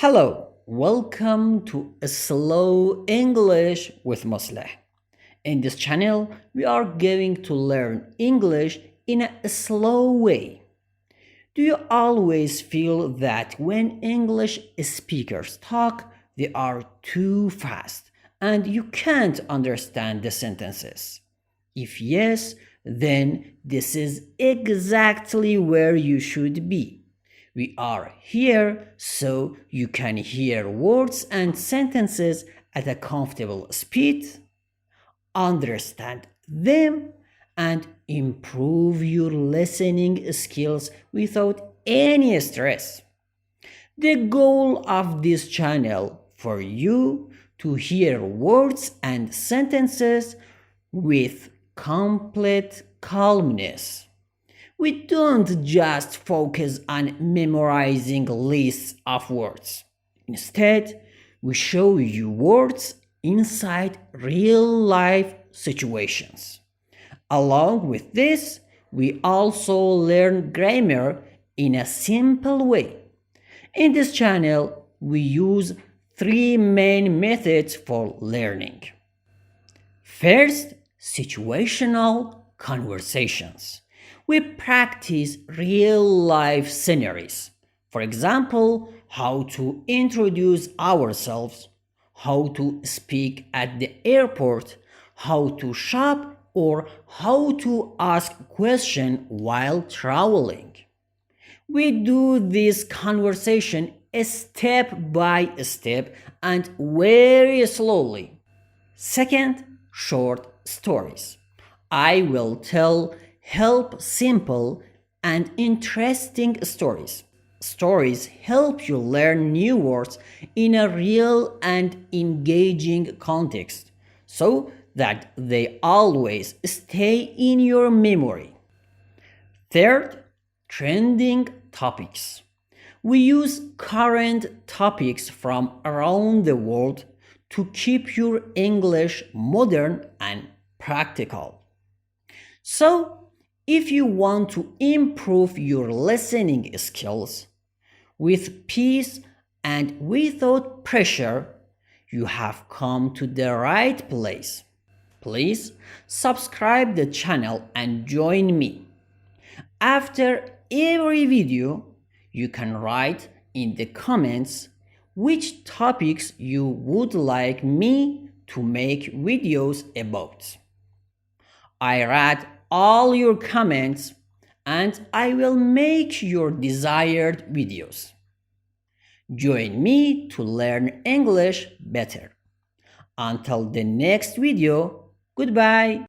Hello, welcome to Slow English with Mosleh. In this channel, we are going to learn English in a slow way. Do you always feel that when English speakers talk, they are too fast and you can't understand the sentences? If yes, then this is exactly where you should be. We are here so you can hear words and sentences at a comfortable speed, understand them, and improve your listening skills without any stress. The goal of this channel for you to hear words and sentences with complete calmness. We don't just focus on memorizing lists of words. Instead, we show you words inside real life situations. Along with this, we also learn grammar in a simple way. In this channel, we use three main methods for learning. First, situational conversations. We practice real life scenarios. For example, how to introduce ourselves, how to speak at the airport, how to shop, or how to ask questions while traveling. We do this conversation step by step and very slowly. Second, short stories. I will tell help simple and interesting stories. Stories help you learn new words in a real and engaging context so that they always stay in your memory. Third, trending topics. We use current topics from around the world to keep your English modern and practical. So, if you want to improve your listening skills with peace and without pressure, you have come to the right place. Please subscribe the channel and join me. After every video, you can write in the comments which topics you would like me to make videos about. I read all your comments and I will make your desired videos. Join me to learn English better. Until the next video, goodbye.